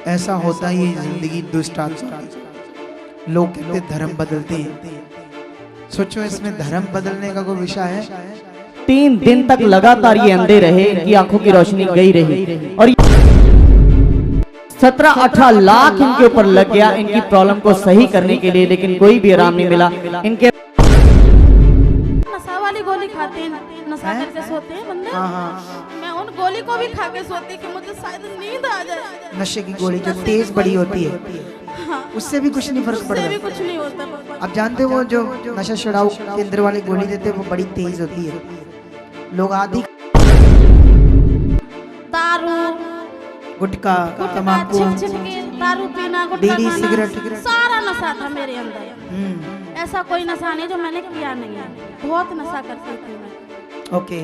ऐसा होता ही है जिंदगी दुष्ट आत्मा। लोग कहते धर्म बदलते हैं, सोचो इसमें धर्म बदलने का कोई विषय है? 3 दिन तक लगातार ये अंधे रहे, इनकी आंखों की रोशनी गई रही और 17-18 लाख इनके ऊपर लग गया इनकी प्रॉब्लम को सही करने के लिए, लेकिन कोई भी आराम नहीं मिला। इनके नशा वाली गोली खाते हैं, नशा करके सोते हैं बंदे। मैं उन गोली को भी खा के सोती कि मुझे शायद नींद आ जाए। नशे की गोली जो तेज बड़ी होती है, हाँ, उससे भी कुछ नहीं फर्क पड़ता। उससे भी कुछ नहीं होता पापा। आप जानते हो वो जो नशा छुड़ाऊ केंद्र वाली गोली देते हैं वो बड़ी तेज होती है। लोग आदि दारू, गुटखा, तंबाकू, दारू पीना, गुटखा बीड़ी, खाना, सिगरेट, सारा नशा था मेरे अंदर। ऐसा कोई नशा नहीं जो मैंने किया नहीं है। बहुत नशा करती थी मैं। ओके।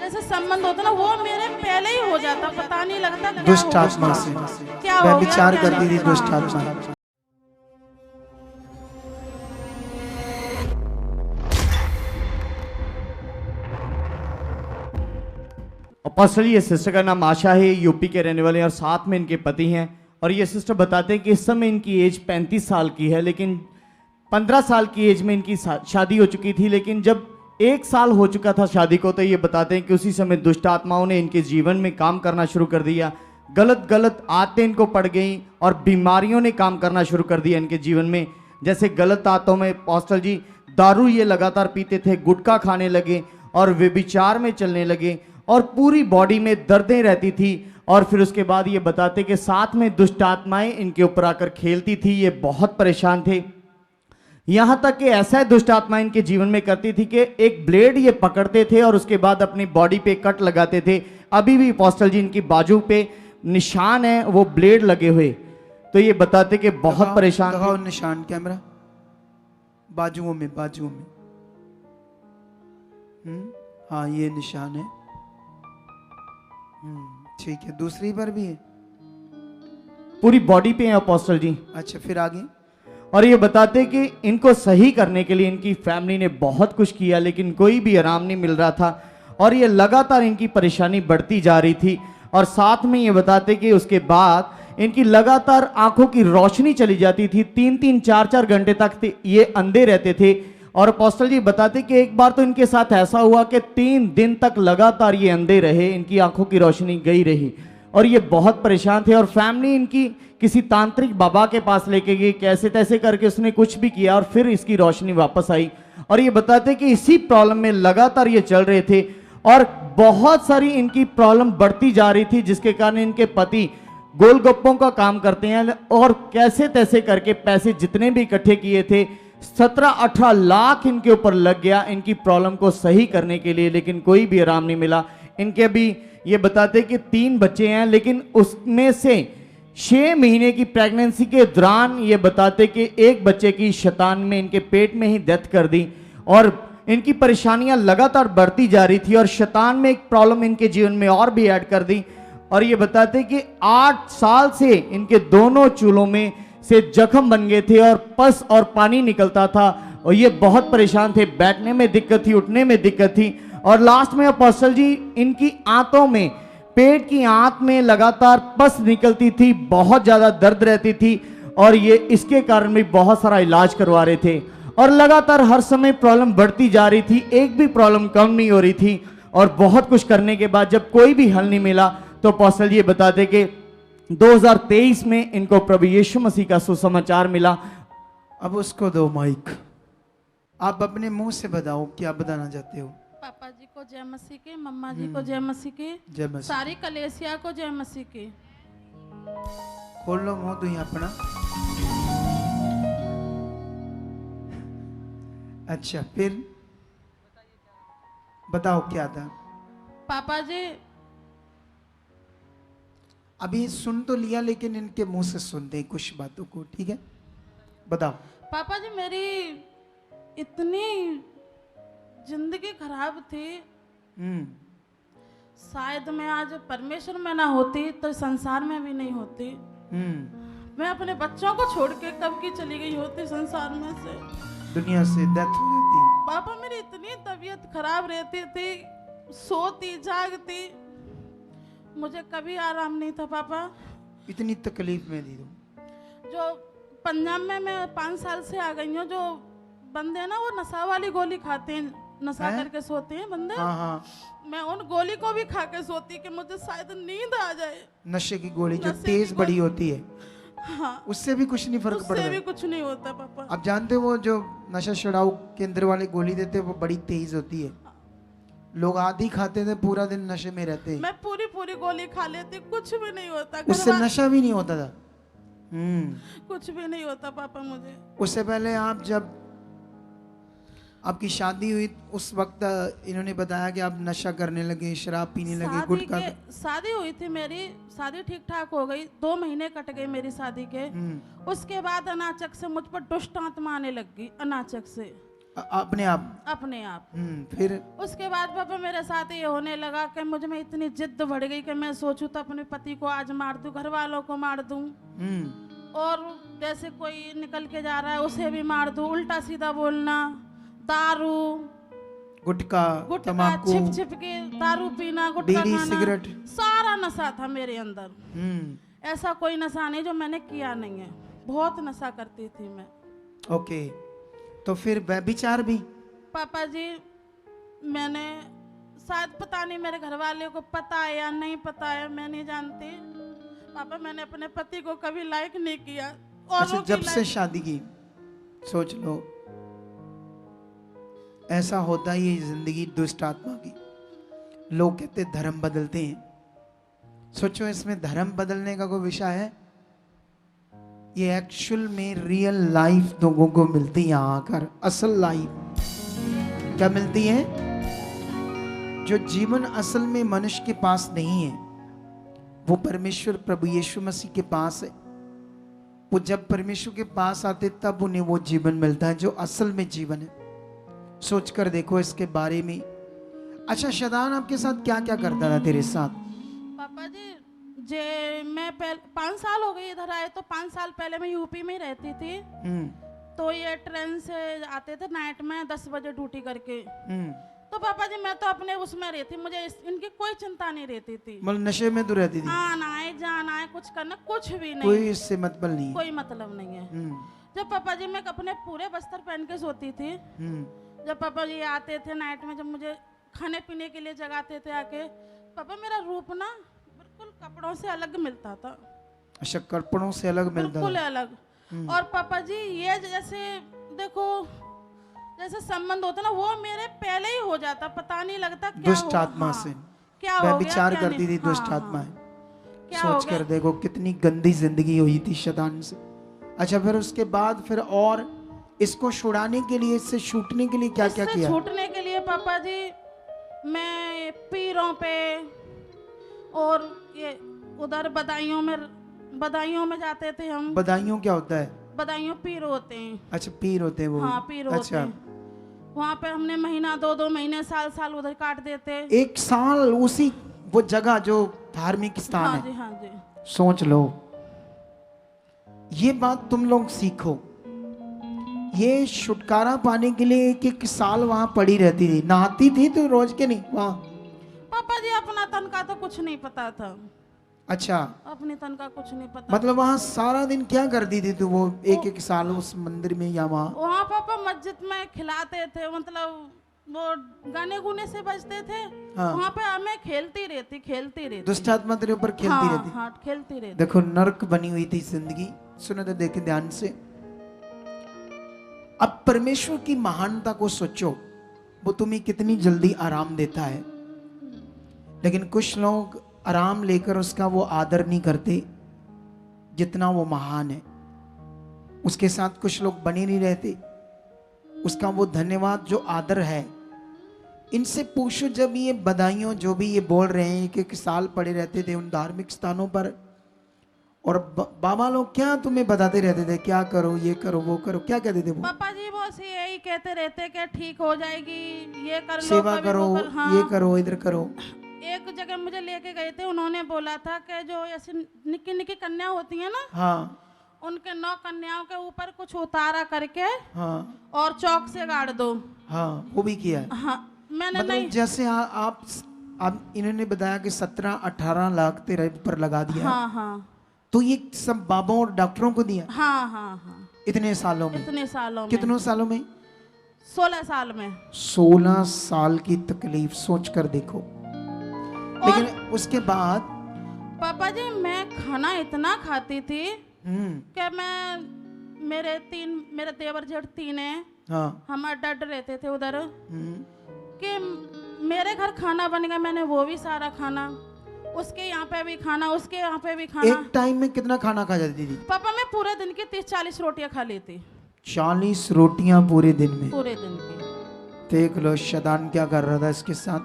जैसे संबंध होता ना वो मेरे पहले ही हो जाता, पता नहीं लगता क्या दुष्ट हो आत्मा से क्या हो गया, विचार क्या करती थी नहीं। दुष्ट हाँ। आत्मा। पर्सनली ये सिस्टर का नाम आशा है, यूपी के रहने वाले हैं और साथ में इनके पति हैं। और ये सिस्टर बताते हैं कि इस समय इनकी एज 35 साल की है, लेकिन 15 साल की एज में इनकी शादी हो चुकी थी। लेकिन जब 1 साल हो चुका था शादी को, तो ये बताते हैं कि उसी समय दुष्ट आत्माओं ने इनके जीवन में काम करना शुरू कर दिया। गलत गलत आदतें इनको पड़ गई और बीमारियों ने काम करना शुरू कर दिया इनके जीवन में। जैसे गलत आदतों में पास्टर जी दारू ये लगातार पीते थे, गुटखा खाने लगे और व्यभिचार में चलने लगे और पूरी बॉडी में दर्दें रहती थी। और फिर उसके बाद ये बताते कि साथ में दुष्ट आत्माएं इनके ऊपर आकर खेलती थी। ये बहुत परेशान थे, यहां तक कि ऐसा दुष्ट आत्मा इनके जीवन में करती थी कि एक ब्लेड ये पकड़ते थे और उसके बाद अपनी बॉडी पे कट लगाते थे। अभी भी अपोस्टल जी इनकी बाजू पे निशान है, वो ब्लेड लगे हुए। तो ये बताते कि बहुत परेशान दिखाओ निशान कैमरा, बाजुओं में, बाजुओं में। हाँ ये निशान है। ठीक है, दूसरी पर भी है? पूरी बॉडी पे है अपोस्टल जी। अच्छा, फिर आगे? और ये बताते कि इनको सही करने के लिए इनकी फैमिली ने बहुत कुछ किया, लेकिन कोई भी आराम नहीं मिल रहा था और ये लगातार इनकी परेशानी बढ़ती जा रही थी। और साथ में ये बताते कि उसके बाद इनकी लगातार आंखों की रोशनी चली जाती थी, 3-3 4-4 घंटे तक ये अंधे रहते थे। और अपोस्टल जी बताते कि एक बार तो इनके साथ ऐसा हुआ कि 3 दिन तक लगातार ये अंधे रहे, इनकी आंखों की रोशनी गई रही और ये बहुत परेशान थे। और फैमिली इनकी किसी तांत्रिक बाबा के पास लेके गई, कैसे तैसे करके उसने कुछ भी किया और फिर इसकी रोशनी वापस आई। और ये बताते कि इसी प्रॉब्लम में लगातार ये चल रहे थे और बहुत सारी इनकी प्रॉब्लम बढ़ती जा रही थी, जिसके कारण इनके पति गोलगप्पों का काम करते हैं और कैसे तैसे करके पैसे जितने भी इकट्ठे किए थे 17-18 लाख इनके ऊपर लग गया इनकी प्रॉब्लम को सही करने के लिए, लेकिन कोई भी आराम नहीं मिला। इनके अभी ये बताते कि 3 बच्चे हैं, लेकिन उसमें से 6 महीने की प्रेगनेंसी के दौरान ये बताते कि एक बच्चे की शैतान में इनके पेट में ही डेथ कर दी और इनकी परेशानियां लगातार बढ़ती जा रही थी और शैतान में एक प्रॉब्लम इनके जीवन में और भी ऐड कर दी। और ये बताते कि 8 साल से इनके दोनों चूल्हों में से जख्म बन गए थे और पस और पानी निकलता था और ये बहुत परेशान थे, बैठने में दिक्कत थी, उठने में दिक्कत थी। और लास्ट में अपोस्टल जी इनकी आंतों में, पेट की आंत में लगातार पस निकलती थी, बहुत ज्यादा दर्द रहती थी और ये इसके कारण भी बहुत सारा इलाज करवा रहे थे और लगातार हर समय प्रॉब्लम बढ़ती जा रही थी, एक भी प्रॉब्लम कम नहीं हो रही थी। और बहुत कुछ करने के बाद जब कोई भी हल नहीं मिला तो अपोस्टल जी बताते कि 2023 में इनको प्रभु यीशु मसीह का सुसमाचार मिला। अब उसको दो माइक, आप अपने मुंह से बताओ क्या बताना चाहते हो। पापा जी को जय मसीह के, मम्मा जी को जय मसीह के, जय मसीह। सारी कलेसिया को जय मसीह के। खोल लो मुंह तुम अपना। अच्छा, फिर बताओ क्या था। पापा जी अभी सुन तो लिया, लेकिन इनके मुंह से सुनते हैं कुछ बातों को, ठीक है? बताओ। पापा जी मेरी इतनी जिंदगी खराब थी, शायद मैं आज परमेश्वर में ना होती तो संसार में भी नहीं होती। मैं अपने बच्चों को छोड़ के कब की चली गई होती संसार में से, दुनिया से डेथ हो जाती। पापा मेरी इतनी तबीयत खराब रहती थी, सोती जागती, मुझे कभी आराम नहीं था पापा। इतनी तकलीफ में दी तुम। जो पंजाब में मैं 5 साल से आ गई हूँ, जो बंदे हैं ना वो नशा वाली गोली खाते हैं, नशा हैं? करके सोते हैं बंदे। हाँ हाँ, मैं उन गोली को भी खा के सोती कि मुझे शायद नींद आ जाए। नशे की गोली जो नशे की तेज गोली- बड़ी होती है, हाँ, उससे भी कुछ नहीं फर्क उससे पड़ता। भी कुछ नहीं होता पापा। आप जानते हो वो जो नशा छुड़ाऊ केंद्र वाले गोली देते हैं वो बड़ी तेज होती है। लोग आधी खाते थे, पूरा दिन नशे में रहते हैं। मैं पूरी पूरी गोली खा लेती, कुछ भी नहीं होता। उससे घरवा- नशा भी नहीं होता था। कुछ भी नहीं होता पापा मुझे। उससे पहले आप जब आपकी शादी हुई उस वक्त इन्होंने बताया कि आप नशा करने लगे, शराब पीने लगे, गुटखा। शादी हुई थी मेरी, शादी ठीक ठाक हो गई, 2 महीने कट गए मेरी शादी के। उसके बाद अनाचक से मुझ पर दुष्ट आत्मा आने लग गई, अनाचक से अपने आप। अपने आप। फिर उसके बाद पापा मेरे साथ ये होने लगा कि मुझ में इतनी जिद बढ़ गई कि मैं सोचूं तो अपने पति को आज मार दूं, घर वालों को मार दूं, और जैसे कोई निकल के जा रहा है उसे भी मार दूं, उल्टा सीधा बोलना, दारू गुटखा, गुटखा तम्बाकू, छिप छिप के दारू पीना, गुटखा बीड़ी, खाना, सिगरेट। सारा नशा था मेरे अंदर। ऐसा कोई नशा नहीं जो मैंने किया नहीं है, बहुत नशा करती थी मैं। ओके, तो फिर व्यभिचार भी? पापा जी मैंने, शायद पता नहीं मेरे घर वाले को पता है या नहीं पता है, मैं नहीं जानती पापा, मैंने अपने पति को कभी लाइक नहीं किया। अच्छा, जब से शादी की, सोच लो, ऐसा होता ही है जिंदगी दुष्ट आत्मा की। लोग कहते धर्म बदलते हैं। सोचो इसमें धर्म बदलने का कोई विषय है? ये एक्चुअल में रियल लाइफ लोगों को मिलती है यहाँ आकर। असल लाइफ क्या मिलती है? जो जीवन असल में मनुष्य के पास नहीं है, वो परमेश्वर प्रभु यीशु मसीह के पास है। वो जब परमेश्वर के पास आते तब उन्हें वो जीवन मिलता है जो असल में जीवन है। सोचकर देखो इसके बारे में। अच्छा, शैतान आपके साथ क्या क्या करता था तेरे साथ? पापा जी जे मैं 5 साल हो गए इधर आए, तो 5 साल पहले मैं यूपी में ही रहती थी। तो ये ट्रेन से आते थे नाइट में 10 बजे ड्यूटी करके। तो पापा जी मैं तो अपने उसमें रहती, मुझे इनकी कोई चिंता नहीं रहती थी। मतलब नशे में तो रहती थी? आना है जाना है कुछ करना, कुछ भी नहीं, कोई इससे मतलब नहीं? कोई मतलब नहीं है। जब पापा जी मैं अपने पूरे बस्तर पहन के सोती थी, जब पापा जी आते थे नाइट में, जब मुझे खाने पीने के लिए जगाते थे आके, पापा मेरा रूप ना बिल्कुल कपड़ों से अलग मिलता था। अच्छा, कपड़ों से अलग मिलता था? बिल्कुल अलग। और पापा जी ये जैसे देखो, जैसे संबंध होता ना, वो मेरे पहले ही हो जाता, पता नहीं लगता क्या दुष्ट आत्मा से क्या हो गया, व्यभिचार क्या करती नहीं। थी दुष्ट हाँ, आत्माएं। क्या हो सोच कर गया? देखो कितनी गंदी जिंदगी हुई थी शैतान से। अच्छा, फिर उसके बाद फिर और इसको छुड़ाने के लिए, इससे छूटने के लिए क्या क्या इससे किया? छूटने के लिए पापा जी मैं पीरों पे और ये उधर बदायूं में जाते थे हम। बदायूं क्या होता है? बदायूं पीर होते हैं। अच्छा, पीर होते हैं वो? हाँ पीर होते अच्छा, हैं। वहाँ पे हमने महीना 2-2 महीने साल उधर काट देते। 1 साल उसी वो जगह जो धार्मिक स्थान हाँ है। जी हाँ जी। सोच लो, ये बात तुम लोग सीखो। ये छुटकारा पाने के लिए 1-1 साल वहां पड़ी रहती थी, नहाती थी तो रोज के नहीं वहां? पापा जी अपना तन का तो कुछ नहीं पता था। अच्छा, अपनी तन का कुछ नहीं पता। मतलब वहां सारा दिन क्या करती थी तू वो 1-1 साल उस मंदिर में या वहाँ पापा मस्जिद में खिलाते थे, मतलब वो गाने गुने से बजते थे। हाँ। वहाँ पे हमें खेलती रहती। दुष्ट आत्मा तेरे ऊपर खेलती रहती? हाँ खेलती रहती। देखो नरक बनी हुई थी जिंदगी। सुनो तो देखे ध्यान से। अब परमेश्वर की महानता को सोचो, वो तुम्हें कितनी जल्दी आराम देता है, लेकिन कुछ लोग आराम लेकर उसका वो आदर नहीं करते जितना वो महान है। उसके साथ कुछ लोग बने नहीं रहते, उसका वो धन्यवाद जो आदर है। इनसे पूछो, जब ये बधाइयों जो भी ये बोल रहे हैं 1-1 साल पड़े रहते थे उन धार्मिक स्थानों पर, और बाबा लोग क्या तुम्हें बताते रहते थे, क्या करो, ये करो, वो करो, क्या कहते थे वो? पापा जी वो यही कहते रहते कि ठीक हो जाएगी, ये कर लो, सेवा कभी करो, वो कर, हाँ। ये करो, इधर करो। एक जगह मुझे लेके गए थे, उन्होंने बोला था कि जो ऐसी निक्की निक्की कन्या होती है ना, हाँ उनके 9 कन्याओं के ऊपर कुछ उतारा करके हाँ और चौक से गाड़ दो। हाँ, वो भी किया है। हाँ मैंने मतलब नहीं। जैसे आप इन्होंने बताया कि 17-18 लाख तेरे ऊपर लगा दिया। हाँ हाँ तो ये सब बाबा और डॉक्टरों को दिया हाँ हाँ हाँ, इतने सालों में? इतने सालों में। कितनों सालों में? 16 साल में। 16 साल की तकलीफ सोच कर देखो। लेकिन उसके बाद पापा जी मैं खाना इतना खाती थी कि मेरे देवर जेठ 3 है, हाँ हमारे डर रहते थे उधर कि मेरे घर खाना बन गया, मैंने वो भी सारा खाना, उसके यहाँ पे भी खाना, उसके यहाँ पे भी खाना। एक टाइम में कितना खाना खा जाती थी? पापा मैं पूरे दिन की 30-40 रोटियां खा लेती। 40 रोटियां पूरे दिन में? पूरे दिन की। देख लो शैतान क्या कर रहा था इसके साथ,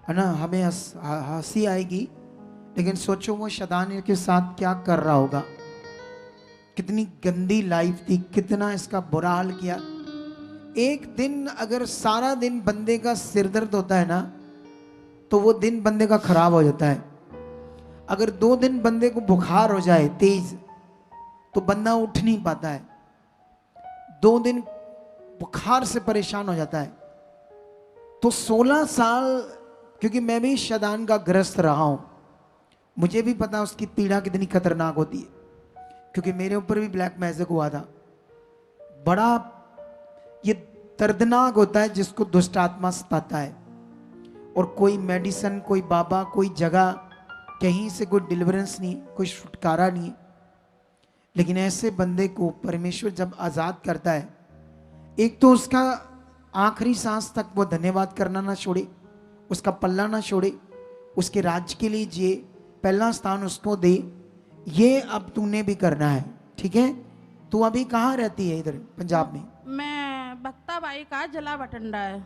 है ना। हमें हंसी आएगी, लेकिन सोचो वो शैतान के साथ क्या कर रहा होगा। कितनी गंदी लाइफ थी, कितना इसका बुरा हाल किया। एक दिन अगर सारा दिन बंदे का सिर दर्द होता है ना, तो वो दिन बंदे का खराब हो जाता है। अगर 2 दिन बंदे को बुखार हो जाए तेज, तो बंदा उठ नहीं पाता है। 2 दिन बुखार से परेशान हो जाता है। तो 16 साल, क्योंकि मैं भी शैतान का ग्रस्त रहा हूं, मुझे भी पता उसकी पीड़ा कितनी खतरनाक होती है, क्योंकि मेरे ऊपर भी ब्लैक मैजिक हुआ था। बड़ा ये दर्दनाक होता है जिसको दुष्ट आत्मा सताता है, और कोई मेडिसिन, कोई बाबा, कोई जगह, कहीं से कोई डिलीवरेंस नहीं, कोई छुटकारा नहीं। लेकिन ऐसे बंदे को परमेश्वर जब आज़ाद करता है, एक तो उसका आखिरी सांस तक वो धन्यवाद करना ना छोड़े, उसका पल्ला ना छोड़े, उसके राज्य के लिए जिए, पहला स्थान उसको दे। ये अब तूने भी करना है, ठीक है। तू अभी कहाँ रहती है? इधर पंजाब में? मैं बख्ता बाई का जिला बठिंडा है।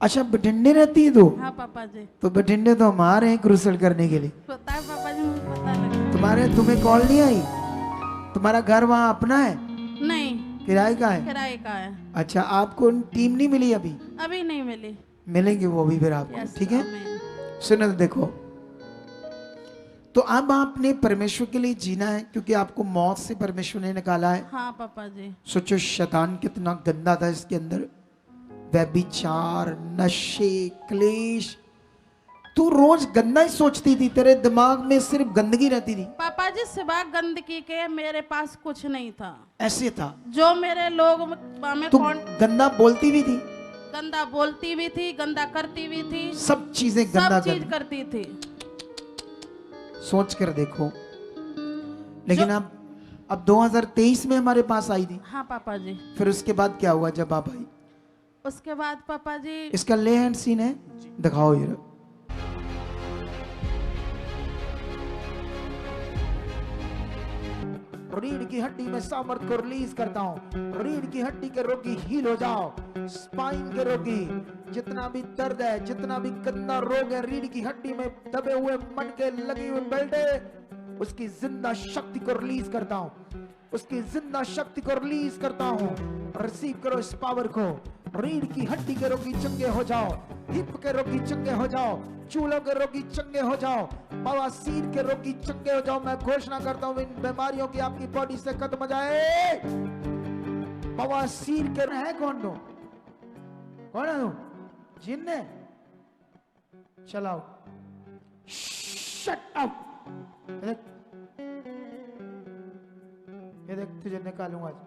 अच्छा बठिंडे रहती है तो? हाँ पापा जी। तो बठिंडे तो हमारे हैं क्रूसल करने के लिए। पता है पापा जी, मुझे पता लगा। तुम्हें कॉल नहीं आई? तुम्हारा घर वहाँ अपना है? नहीं, किराए का है? किराए का है। अच्छा, आपको टीम नहीं मिली अभी? अभी नहीं मिली। मिलेंगे वो भी फिर आपको, यस, ठीक है। आमीन। सुनो देखो, तो अब आपने परमेश्वर के लिए जीना है, क्योंकि आपको मौत से परमेश्वर ने निकाला है। हाँ पापा जी। सोचो शैतान कितना गंदा था इसके अंदर, व्यभिचार, नशे, क्लेश। तू रोज गंदा ही सोचती थी, तेरे दिमाग में सिर्फ गंदगी रहती थी। पापा जी सिवा गंदगी के मेरे पास कुछ नहीं था। ऐसे था जो मेरे लोग में तू कौन गंदा बोलती भी थी, गंदा बोलती भी थी, गंदा करती भी थी, सब चीजें गंदा सब चीज करती थी। सोच कर देखो। लेकिन अब 2023 में हमारे पास आई थी। हाँ पापा जी। फिर उसके बाद क्या हुआ जब आप आई? उसके बाद पापा जी, इसका ले हैंड सीन है, दिखाओ ये। रीढ़ की हड्डी में सामर्थ्य को रिलीज करता हूं। रीढ़ की हड्डी के रोगी हील हो जाओ। स्पाइन के रोगी, जितना भी दर्द है, जितना भी गंदा रोग है, रीढ़ की हड्डी में दबे हुए मन के लगी हुई बेल्टे, उसकी जिंदा शक्ति को रिलीज करता हूं। उसकी जिंदा शक्ति को रिलीज करता हूं। रिसीव करो इस पावर को। रीढ़ की हड्डी के रोगी चंगे हो जाओ। हिप के रोगी चंगे हो जाओ। चूलों के रोगी चंगे हो जाओ। बवासीर के रोगी चंगे हो जाओ। मैं घोषणा करता हूं इन बीमारियों की आपकी बॉडी से खत्म हो जाए। बवासीर के है कौन? दो कौन है? जिन ने चलाओ। Shut up. ये देख तुझे निकालूंगा आज।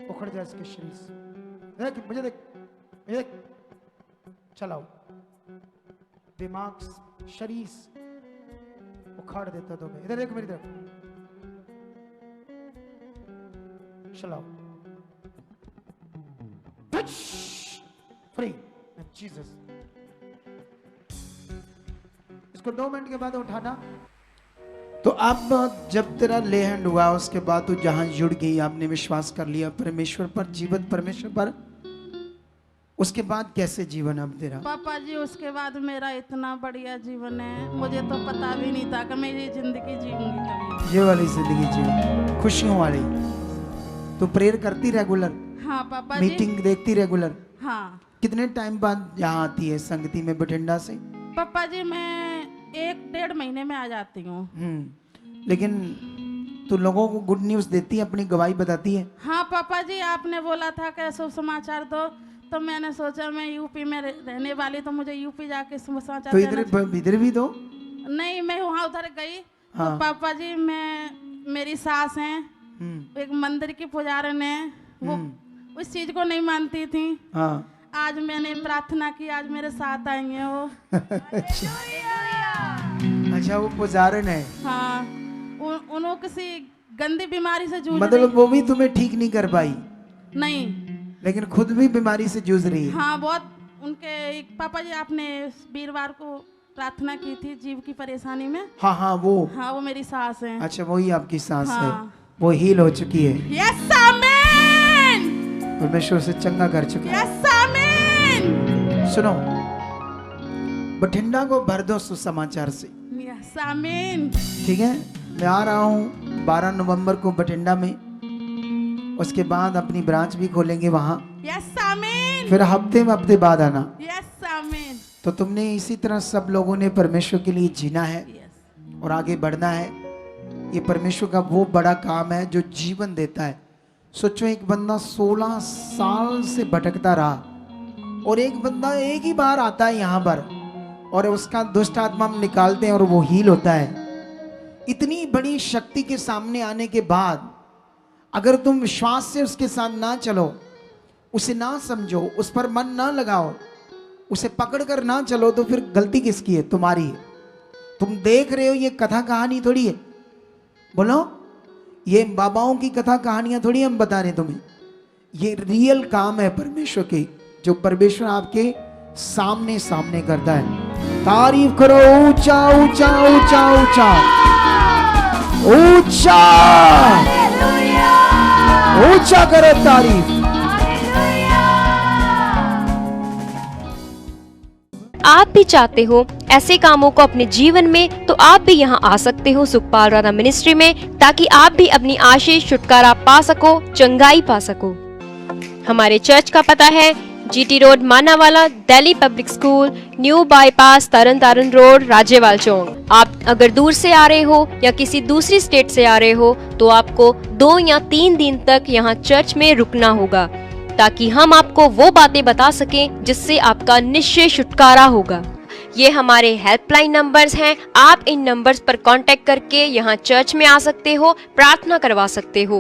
उखड़ जा इसके शरीर से। देख मुझे, देख मुझे, देख। चलाओ। दिमाग, शरीर उखाड़ देता तुम्हें। इधर देख मेरी तरफ। चलाओ। Free Jesus. इसको 2 मिनट के बाद उठाना। तो अब जब तेरा ले हैंड हुआ, उसके बाद तू जहां जुड़ गई, आपने विश्वास कर लिया परमेश्वर पर, जीवित परमेश्वर पर, उसके बाद कैसे जीवन अब तेरा? पापा जी उसके बाद मेरा इतना बढ़िया जीवन है, मुझे तो पता भी नहीं था कि मैं ये जिंदगी जीऊंगी कभी। ये वाली जिंदगी जी, खुशियों वाली। तू प्रेयर करती रेगुलर? हाँ पापा जी। मीटिंग देखती रेगुलर? हाँ। कितने टाइम बाद यहाँ आती है संगति में बठिंडा से? पापा जी मैं 1-1.5 महीने में आ जाती हूँ। लेकिन तू लोगों को गुड न्यूज देती है, अपनी गवाही बताती है? हाँ पापा जी, आपने बोला था कि शुभ समाचार दो, तो मैंने सोचा मैं यूपी में रहने वाली, तो मुझे यूपी जाके समाचार तो इधर भी दो। नहीं, मैं वहाँ उधर गई हाँ। तो पापा जी मेरी सास हैं, एक मंदिर की पुजारन है, वो उस चीज को नहीं मानती थी। हाँ। आज मैंने प्रार्थना की, आज मेरे साथ आई हैं वो। अच्छा, वो पुजारन है। हाँ, उन्होंने किसी गंदी बीमारी से जूझ मतलब वो भी तुम्हें ठीक नहीं कर पाई, नहीं, लेकिन खुद भी बीमारी से जूझ रही है। हाँ बहुत। उनके एक पापा जी, आपने वीरवार को प्रार्थना की थी जीव की परेशानी में। हाँ हाँ, वो मेरी सास है। अच्छा, वही आपकी सास है। हाँ। वो हील हो चुकी है, यस आमीन, परमेश्वर से चंगा कर चुकी है। यस आमीन। सुनो, बठिंडा को भर दो सुसमाचार से, यस आमीन। ठीक है। मैं आ रहा हूँ 12 नवंबर को बठिंडा में, उसके बाद अपनी ब्रांच भी खोलेंगे वहाँ। यस आमीन। फिर हफ्ते बाद आना। यस आमीन। तो तुमने इसी तरह सब लोगों ने परमेश्वर के लिए जीना है यस। और आगे बढ़ना है। ये परमेश्वर का वो बड़ा काम है जो जीवन देता है। सोचो, एक बंदा 16 साल से भटकता रहा और एक बंदा एक ही बार आता है यहाँ पर और उसका दुष्ट आत्मा हम निकालते हैं और वो हील होता है। इतनी बड़ी शक्ति के सामने आने के बाद अगर तुम विश्वास से उसके साथ ना चलो, उसे ना समझो, उस पर मन ना लगाओ, उसे पकड़ कर ना चलो, तो फिर गलती किसकी है? तुम्हारी है। तुम देख रहे हो, ये कथा कहानी थोड़ी है। बोलो, ये बाबाओं की कथा कहानियां थोड़ी हम बता रहे तुम्हें। ये रियल काम है परमेश्वर की, जो परमेश्वर आपके सामने सामने करता है। तारीफ करो, ऊंचा ऊंचा ऊंचा ऊंचा ऊंचा ऊंचा करो तारीफ। आप भी चाहते हो ऐसे कामों को अपने जीवन में, तो आप भी यहाँ आ सकते हो सुखपाल राणा मिनिस्ट्री में, ताकि आप भी अपनी आशीष छुटकारा पा सको, चंगाई पा सको। हमारे चर्च का पता है GT road Manawala, Delhi Public School, new bypass, Taran Taran road, Rajyawal chowk. आप अगर दूर से आ रहे हो या किसी दूसरी स्टेट से आ रहे हो तो आपको 2 या 3 दिन तक यहाँ चर्च में रुकना होगा, ताकि हम आपको वो बातें बता सकें जिससे आपका निश्चय छुटकारा होगा। ये हमारे हेल्पलाइन नंबर्स हैं। आप इन नंबर्स पर कांटेक्ट करके यहाँ चर्च में आ सकते हो, प्रार्थना करवा सकते हो।